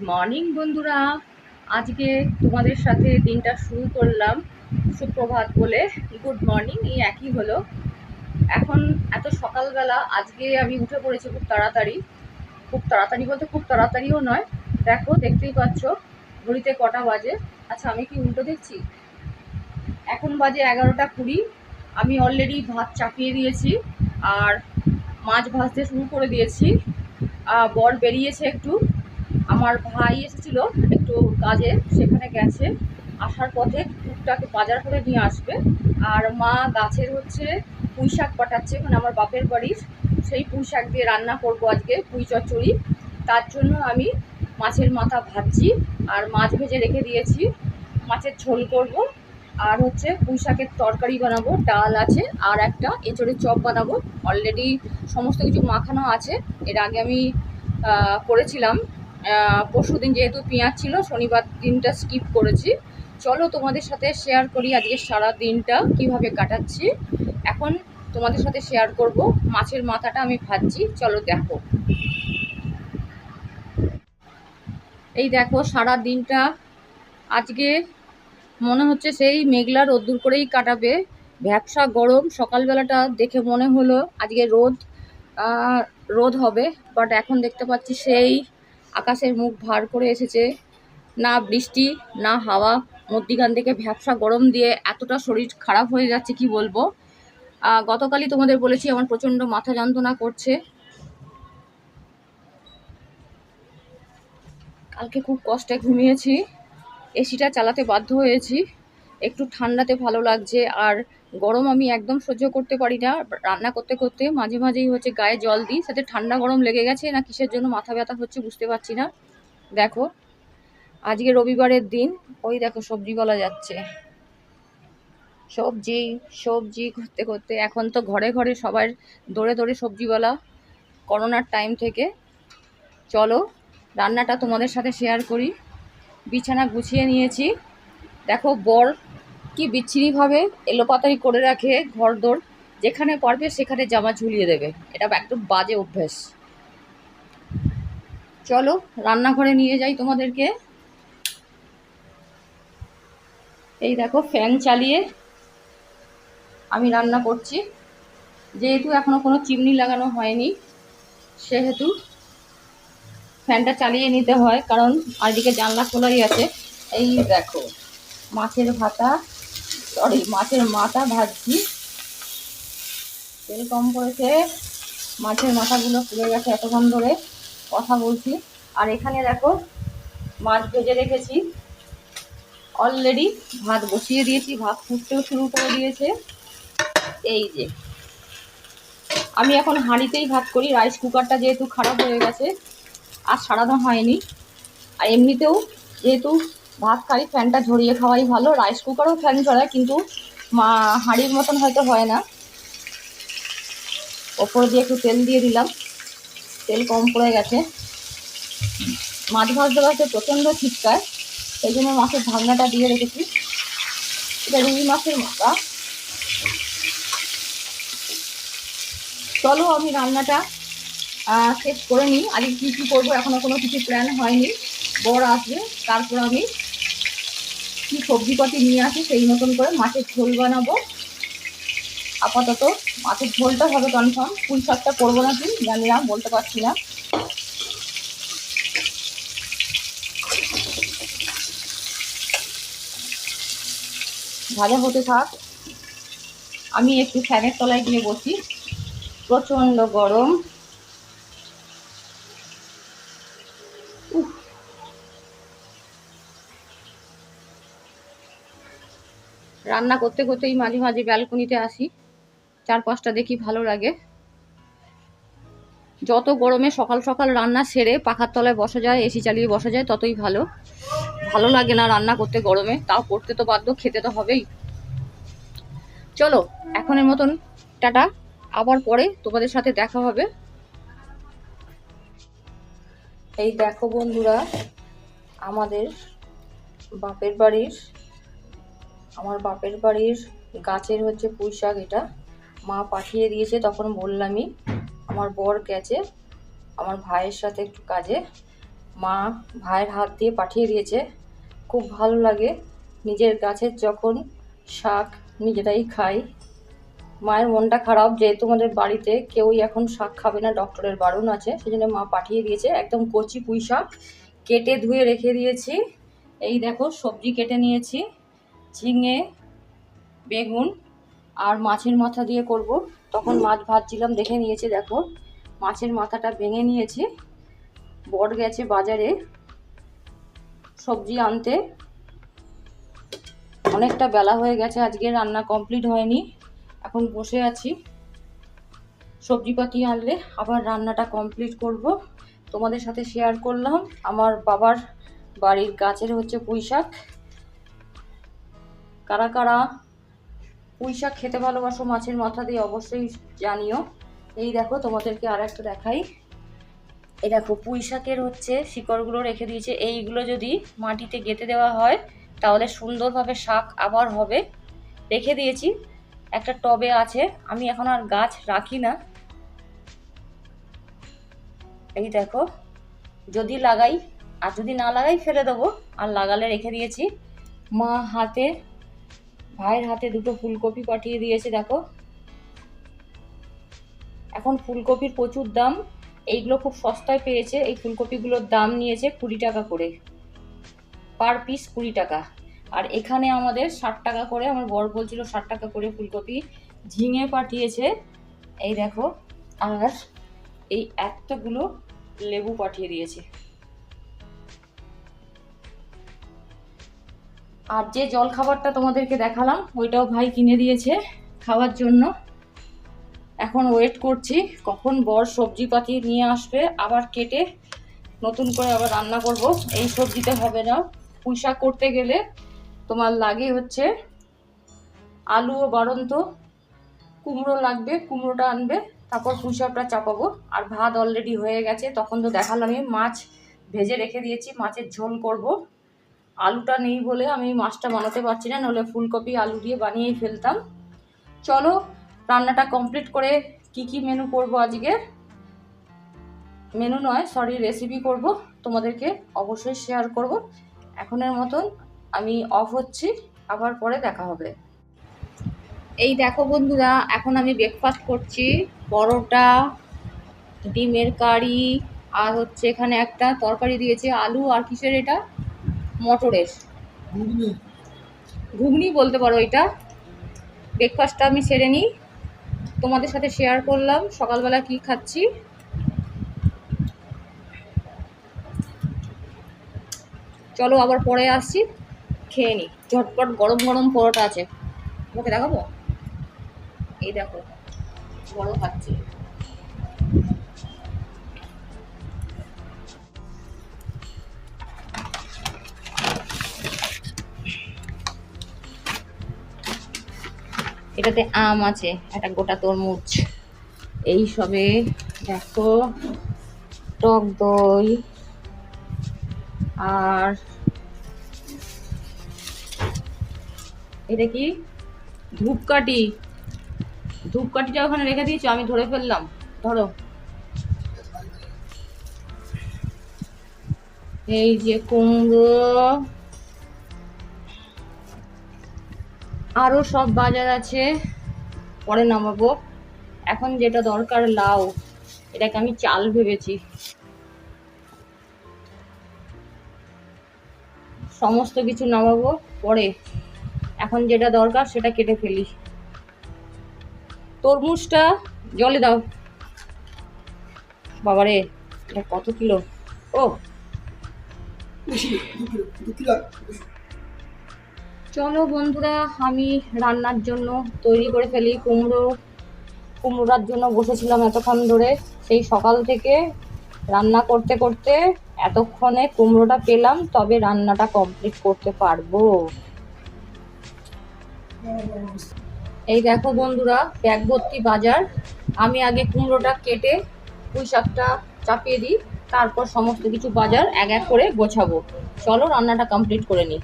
Morning বন্ধুরা। আজকে তোমাদের সাথে দিনটা শুরু করলাম সুপ্রভাত বলে। গুড মর্নিং এই একই হলো। এখন এত সকালবেলা আজকে আমি উঠে পড়েছি খুব তাড়াতাড়ি বলতে খুব তাড়াতাড়িও নয়। দেখো, দেখতেই পাচ্ছ ঘড়িতে কটা বাজে। আচ্ছা, আমি কি উল্টো দেখছি? এখন বাজে 11টা 20। আমি অলরেডি ভাত চাপিয়ে দিয়েছি আর মাছ ভাজতে শুরু করে দিয়েছি। বর বেরিয়েছে একটু, আমার ভাই এসেছিল একটু কাজে, সেখানে গেছে। আসার পথে টুকটাক বাজার করে নিয়ে আসবে। আর মা গাছের পুঁই শাক পাঠাচ্ছে, মানে আমার বাপের বাড়ির সেই পুঁই শাক দিয়ে রান্না করব আজকে, পুঁই চচ্চড়ি। তার জন্য আমি মাছের মাথা ভাজছি আর মাছ ভেজে রেখে দিয়েছি। মাছের ঝোল করব আর পুঁই শাকের তরকারি বানাবো, ডাল আছে আর একটা এঁচড়ের চপ বানাবো। অলরেডি সমস্ত কিছু মাখানো আছে। এর আগে আমি করেছিলাম পরশুদিন, যেহেতু পেঁয়াজ ছিল, শনিবার দিনটা স্কিপ করেছি। চলো তোমাদের সাথে শেয়ার করি আজকে সারা দিনটা কিভাবে কাটাচ্ছি। এখন তোমাদের সাথে শেয়ার করব মাছের মাথাটা আমি ভাজছি, চলো দেখো। এই দেখো, সারা দিনটা আজকে মনে হচ্ছে সেই মেঘলা রোদ্দুর করেই কাটাবে। ভ্যাপসা গরম, সকালবেলাটা দেখে মনে হলো আজকে রোদ হবে, বাট এখন দেখতে পাচ্ছি সেই আকাশের মুখ ভার করে এসেছে। না বৃষ্টি না হাওয়া, মধ্যিখান থেকে ভ্যাপসা গরম দিয়ে এতটা শরীর খারাপ হয়ে যাচ্ছে কি বলবো। গতকালই তোমাদের বলেছি আমার প্রচণ্ড মাথা যন্ত্রণা করছে। কালকে খুব কষ্টে ঘুমিয়েছি, এসিটা চালাতে বাধ্য হয়েছি। একটু ঠান্ডাতে ভালো লাগছে, আর গরম আমি একদম সহ্য করতে পারি না। রান্না করতে করতে মাঝে মাঝেই গায়ে জল দিই, সাথে ঠান্ডা গরম লেগে গেছে না কিসের জন্য মাথা ব্যথা হচ্ছে বুঝতে পারছি না। দেখো, আজকে রবিবারের দিন, ওই দেখো সবজিওয়ালা যাচ্ছে, সবজি সবজি করতে করতে এখন তো ঘরে ঘরে সবার দৌড়ে দৌড়ে সবজিওয়ালা, করোনার টাইম থেকে। চলো রান্নাটা তোমাদের সাথে শেয়ার করি। বিছানা গুছিয়ে নিয়েছি। দেখো, বর কি বিচ্ছিরিভাবে এলোপাতাড়ি করে রাখে ঘরদোর, যেখানে পারবে সেখানে জামা ঝুলিয়ে দেবে। এটা একদম বাজে অভ্যেস। চলো রান্নাঘরে নিয়ে যাই তোমাদেরকে। এই দেখো, ফ্যান চালিয়ে আমি রান্না করছি। যেহেতু এখনো কোনো চিমনি লাগানো হয়নি, সেহেতু ফ্যানটা চালিয়ে নিতে হয়, কারণ আরদিকে জানলা খোলাই আছে। এই দেখো, মাছের মাথা ভাজছি। তেল কম পড়েছে, মাছের মাথাগুলো পুড়ে গেছে এতক্ষণ ধরে কথা বলছি। আর এখানে দেখো, মাছ ভেজে রেখেছি অলরেডি, ভাত বসিয়ে দিয়েছি, ভাত ফুটতেও শুরু করে দিয়েছে। এই যে, আমি এখন হাঁড়িতেই ভাত করি, রাইস কুকারটা যেহেতু খারাপ হয়ে গেছে আর সারানো হয়নি। আর এমনিতেও যেহেতু ভাত খাই, ফ্যানটা ঝরিয়ে খাওয়াই ভালো। রাইস কুকারও ফ্যান ঝরায়, কিন্তু হাঁড়ির মতন হয়তো হয় না। ওপর দিয়ে একটু তেল দিয়ে দিলাম, তেল কম পড়ে গেছে। মাছ ভাজতে ভাজতে প্রচণ্ড ছিটকায়, সেই জন্য মাছের ঢাকনাটা দিয়ে রেখেছি। এটা রুই মাছের মাথা। চলো আমি রান্নাটা শেষ করে নিই। আজকে কী কী করবো এখনও কোনো কিছু প্ল্যান হয়নি। বর আসবে, তারপর আমি কী সবজিপাতি নিয়ে আসি সেই মতন করে মাছের ঝোল বানাবো। আপাতত মাছের ঝোলটা হবে কনফার্ম, পুঁই শাকটা করবো না কি জানি না, বলতে পারছি না। ভাজা হতে থাক, আমি একটু ফ্যানের তলায় গিয়ে বসি, প্রচণ্ড গরম। রান্না করতে করতেই মাঝে মাঝে ব্যালকনিতে আসি, চারপাশটা দেখি, ভালো লাগে। যত গরমে সকাল সকাল রান্না সেরে পাখার তলায় বসা যায়, এসি চালিয়ে বসা যায়, ততই ভালো। ভালো লাগে না রান্না করতে গরমে, তাও করতে তো বাধ্য, খেতে তো হবেই। চলো এখনের মতন টাটা, আবার পরে তোমাদের সাথে দেখা হবে। এই দেখো বন্ধুরা, আমার বাপের বাড়ির গাছের পুঁই শাক। এটা মা পাঠিয়ে দিয়েছে, তখন বললামই। আমার বর গেছে আমার ভাইয়ের সাথে একটু কাজে, মা ভাইয়ের হাত দিয়ে পাঠিয়ে দিয়েছে। খুব ভালো লাগে নিজের গাছের যখন শাক নিজেরাই খাই। মায়ের মনটা খারাপ, যেহেতু আমাদের বাড়িতে কেউই এখন শাক খাবে না, ডক্টরের বারণ আছে, সেজন্য মা পাঠিয়ে দিয়েছে। একদম কচি পুঁই শাক কেটে ধুয়ে রেখে দিয়েছি। এই দেখো সবজি কেটে নিয়েছি, ঝিঙে, বেগুন আর মাছের মাথা দিয়ে করব। তখন মাছ ভাজছিলাম দেখে নিয়েছি, দেখো মাছের মাথাটা ভেঙে নিয়েছি। বর গেছে বাজারে সবজি আনতে, অনেকটা বেলা হয়ে গেছে, আজকে রান্না কমপ্লিট হয়নি। এখন বসে আছি, সবজিপাতি আনলে আবার রান্নাটা কমপ্লিট করব। তোমাদের সাথে শেয়ার করলাম আমার বাবার বাড়ির গাছের হচ্ছে পুঁই শাক। কারা কারা পুঁই শাক খেতে ভালোবাসো মাছের মাথা দিয়ে অবশ্যই জানিও। এই দেখো তোমাদেরকে আর একটা দেখাই। এই দেখো পুঁই শাকের হচ্ছে শিকড়গুলো রেখে দিয়েছে। এইগুলো যদি মাটিতে গেঁথে দেওয়া হয় তাহলে সুন্দরভাবে শাক আবার হবে। রেখে দিয়েছি, একটা টবে আছে, আমি এখন আর গাছ রাখি না। এই দেখো যদি লাগাই, আর যদি না লাগাই ফেলে দেবো, আর লাগালে রেখে দিয়েছি। মা ভাইয়ের হাতে দুটো ফুলকপি পাঠিয়ে দিয়েছে, দেখো। এখন ফুলকপির প্রচুর দাম, এইগুলো খুব সস্তায় পেয়েছে। এই ফুলকপিগুলোর দাম নিয়েছে 20 টাকা করে, পার পিস 20 টাকা। আর এখানে আমাদের 60 টাকা করে, আমার বর বলছিল 60 টাকা করে ফুলকপি। ঝিঙে পাঠিয়েছে, এই দেখো। আর এই এতগুলো লেবু পাঠিয়ে দিয়েছে। আর যে জল খাবারটা তোমাদেরকে দেখালাম ওইটাও ভাই কিনে দিয়েছে খাওয়ার জন্য। এখন ওয়েট করছি কখন বর সবজিপাতি নিয়ে আসবে, আবার কেটে নতুন করে আবার রান্না করব। এই সবজিতে হবে না, পুঁই শাক করতে গেলে তোমার লাগে হচ্ছে আলু ও বাড়ন্ত, কুমড়ো লাগবে, কুমড়োটা আনবে, তারপর পুঁই শাকটা চাপাবো। আর ভাত অলরেডি হয়ে গেছে, তখন তো দেখালামই। মাছ ভেজে রেখে দিয়েছি, মাছের ঝোল করব। আলুটা নেই বলে আমি মাছটা বানাতে পারছি না, নাহলে ফুলকপি আলু দিয়ে বানিয়েই ফেলতাম। চলো রান্নাটা কমপ্লিট করে কি কি মেনু করব আজকে, মেনু নয় সরি রেসিপি করব, তোমাদেরকে অবশ্যই শেয়ার করব। এখনের মতন আমি অফ হচ্ছি, আবার পরে দেখা হবে। এই দেখো বন্ধুরা, এখন আমি ব্রেকফাস্ট করছি। পরোটা, ডিমের কারি, আর হচ্ছে এখানে একটা তরকারি দিয়েছে আলু আর কিসের এটা, মটরের ঘুগনি বলতে পারো এটা। ব্রেকফাস্টটা আমি সেরে নিই, তোমাদের সাথে শেয়ার করলাম সকালবেলা কি খাচ্ছি। চলো আবার পরে আসছি, খেয়ে নিই। ঝটপট গরম গরম পরোটা আছে, ওকে দেখাবো। এই দেখো বড় খাচ্ছি। এটাতে আম আছে, একটা গোটা তরমুজ, এই সবে দেখো টক দই, আর এটা কি ধূপকাঠি। ধূপকাঠিটা ওখানে রেখে দিয়েছো, আমি ধরে ফেললাম, ধরো। এই যে কুমড়ো, আরো সব বাজার আছে, পরে নামাবো। এখন যেটা দরকার লাউ, এটাকে আমি চাল ভেবেছি। সমস্ত কিছু নামাবো পরে, এখন যেটা দরকার সেটা কেটে ফেলি। তরমুজটা জলে দাও। বাবারে এটা কত কিলো, ও চলো বন্ধুরা আমি রান্নার জন্য তৈরি করে ফেলি। কুমড়োর জন্য বসেছিলাম এতক্ষণ ধরে, সেই সকাল থেকে রান্না করতে করতে এতক্ষণে কুমড়োটা পেলাম, তবে রান্নাটা কমপ্লিট করতে পারবো। এই দেখো বন্ধুরা ব্যাগ ভর্তি বাজার। আমি আগে কুমড়োটা কেটে পুঁই শাকটা চাপিয়ে দিই, তারপর সমস্ত কিছু বাজার এক এক করে গোছাবো। চলো রান্নাটা কমপ্লিট করে নিই।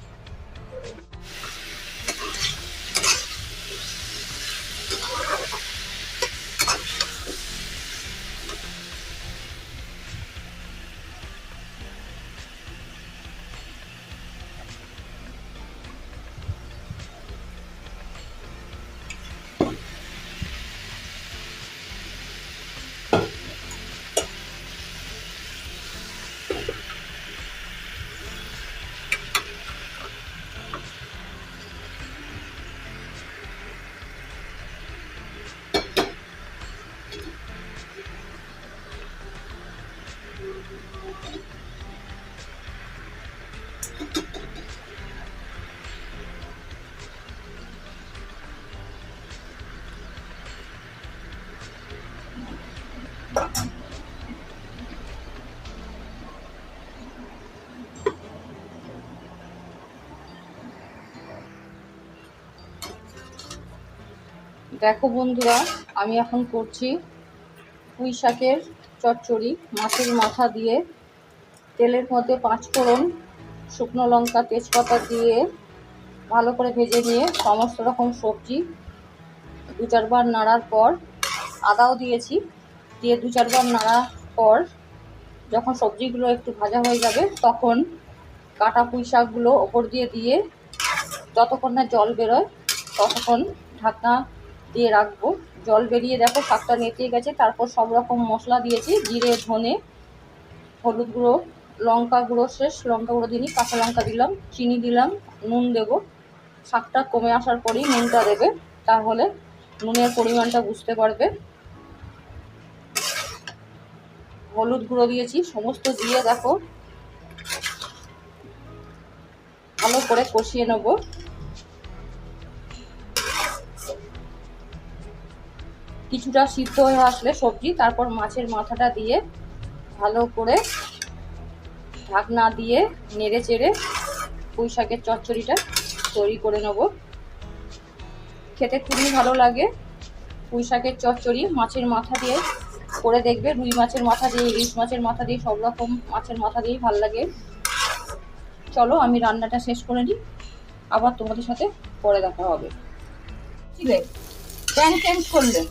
দেখো বন্ধুরা, আমি এখন করছি পুঁই শাকের চচ্চড়ি। মাছের মাথা দিয়ে তেলের মধ্যে 5 ফোড়ন, শুকনো লঙ্কা, তেজপাতা দিয়ে ভালো করে ভেজে নিয়ে সমস্ত রকম সবজি 2-4 বার নাড়ার পর আদাও দিয়েছি, দিয়ে 2-4 বার নাড়ার পর যখন সবজিগুলো একটু ভাজা হয়ে যাবে তখন কাটা পুঁই শাকগুলো ওপর দিয়ে যতক্ষণ না জল বেরোয় ততক্ষণ ঢাকনা দিয়ে রাখবো। জল বেরিয়ে দেখো শাকটা নেতিয়ে গেছে। তারপর সব রকম মশলা দিয়েছি, জিরে, ধনে, হলুদ গুঁড়ো, লঙ্কা গুঁড়ো শেষ, লঙ্কা গুঁড়ো দিইনি, কাঁচা লঙ্কা দিলাম, চিনি দিলাম, নুন দেব। শাকটা কমে আসার পরেই নুনটা দেবে, তাহলে নুনের পরিমাণটা বুঝতে পারবে। হলুদ গুঁড়ো দিয়েছি, সমস্ত দিয়ে দেখো ভালো করে কষিয়ে নেব। কিছুটা সিদ্ধ হয়ে আসলে সবজি, তারপর মাছের মাথাটা দিয়ে ভালো করে ঢাকনা দিয়ে নেড়ে চেড়ে পুঁই শাকের চচ্চড়িটা তৈরি করে নেব। খেতে খুবই ভালো লাগে পুঁই শাকের চচ্চড়ি। মাছের মাথা দিয়ে করে দেখবে, রুই মাছের মাথা দিয়ে, ইলিশ মাছের মাথা দিয়ে, সব রকম মাছের মাথা দিয়েই ভালো লাগে। চলো আমি রান্নাটা শেষ করে নিই, আবার তোমাদের সাথে পরে দেখা হবে। প্যান চেঞ্জ করলে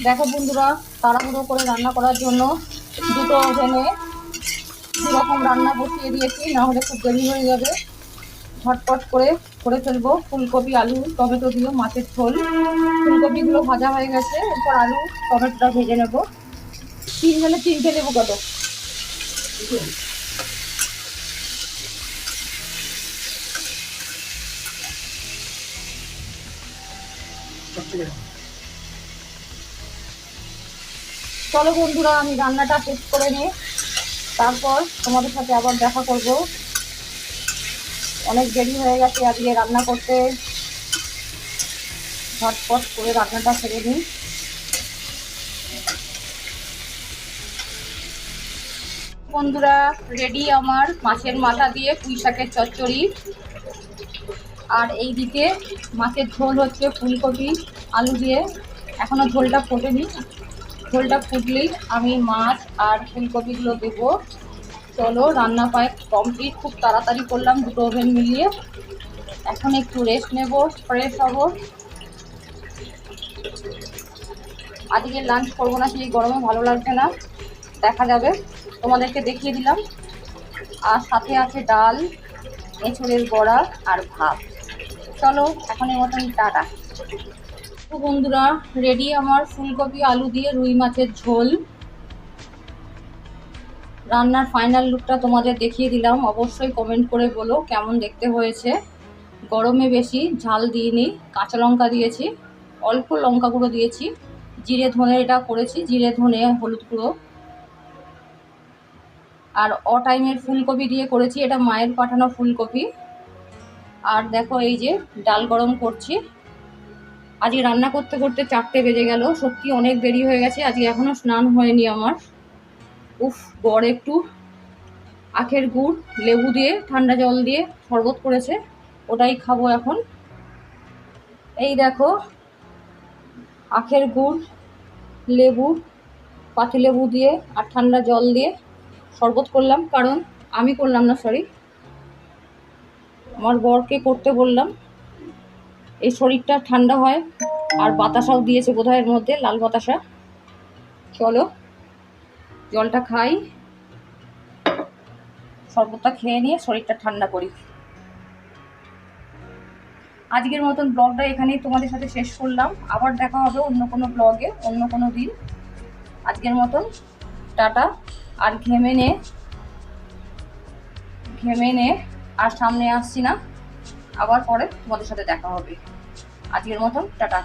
দেখো বন্ধুরা, তাড়াহুড়ো করে রান্না করার জন্য দুটো ওভেনে দুরকম রান্না বসিয়ে দিয়েছি, নাহলে খুব দেরি হয়ে যাবে। ঝটপট করে ফেলবো। ফুলকপি, আলু, টমেটো দিয়ে মাছের ঝোল। ফুলকপিগুলো ভাজা হয়ে গেছে, এরপর আলু টমেটোটা ভেজে নেব। 3 লেবু কত? চলো বন্ধুরা, আমি রান্নাটা শেষ করে নিই, তারপর তোমাদের সাথে আবার দেখা করব। অনেক দেরি হয়ে গেছে আজকে রান্না করতে, ঝটপট করে রান্নাটা সেরে নিই। বন্ধুরা, রেডি আমার মাছের মাথা দিয়ে পুঁই শাকের চচ্চড়ি। আর এই দিকে মাছের ঝোল হচ্ছে ফুলকপি আলু দিয়ে, এখনো ঝোলটা ফোটেনি। ঝোলটা ফুটলেই আমি মাছ আর ফুলকপিগুলো দেবো। চলো, রান্না প্রায় কমপ্লিট, খুব তাড়াতাড়ি করলাম দুটো ওভেন মিলিয়ে। এখন একটু রেস্ট নেব, ফ্রেশ হব। আজকে লাঞ্চ করবো না, সেই গরমে ভালো লাগছে না, দেখা যাবে, তোমাদেরকে দেখিয়ে দিলাম। আর সাথে আছে ডাল, এঁচড়ের বড়া আর ভাত। চলো এখনের মতন টাটা। তো বন্ধুরা, রেডি আমার ফুলকপি আলু দিয়ে রুই মাছের ঝোল। রান্নার ফাইনাল লুকটা তোমাদের দেখিয়ে দিলাম। অবশ্যই কমেন্ট করে বলো কেমন দেখতে হয়েছে। গরমে বেশি ঝাল দিইনি, কাঁচা লঙ্কা দিয়েছি, অল্প লঙ্কা গুঁড়ো দিয়েছি, জিরে ধনে এটা করেছি, জিরে ধনে হলুদ গুঁড়ো। আর টাইমের ফুলকপি দিয়ে করেছি, এটা মায়ের পাঠানো ফুলকপি। আর দেখো এই যে ডাল গরম করছি। আজকে রান্না করতে করতে 4টে বেজে গেল, সত্যি অনেক দেরি হয়ে গেছে। আজকে এখনও স্নান হয়নি আমার। বর একটু আখের গুড় লেবু দিয়ে ঠান্ডা জল দিয়ে শরবত করেছে, ওটাই খাবো এখন। এই দেখো আখের গুড়, লেবু, পাতিলেবু দিয়ে আর ঠান্ডা জল দিয়ে শরবত করলাম। কারণ আমি করলাম না, সরি, আমার বরকে করতে বললাম। এই শরীরটা ঠান্ডা হয়, আর বাতাসাও দিয়েছে বোধহয় এর মধ্যে, লাল বাতাসা। চলো জলটা খাই, শরবতটা খেয়ে নিয়ে শরীরটা ঠান্ডা করি। আজকের মতন ব্লগটা এখানেই তোমাদের সাথে শেষ করলাম। আবার দেখা হবে অন্য কোনো ব্লগে, অন্য কোনো দিন। আজকের মতন টাটা। আর ঘেমে নে আর সামনে আসছি না, আবার পরে তোমাদের সাথে দেখা হবে। আজকের মতন টাটা।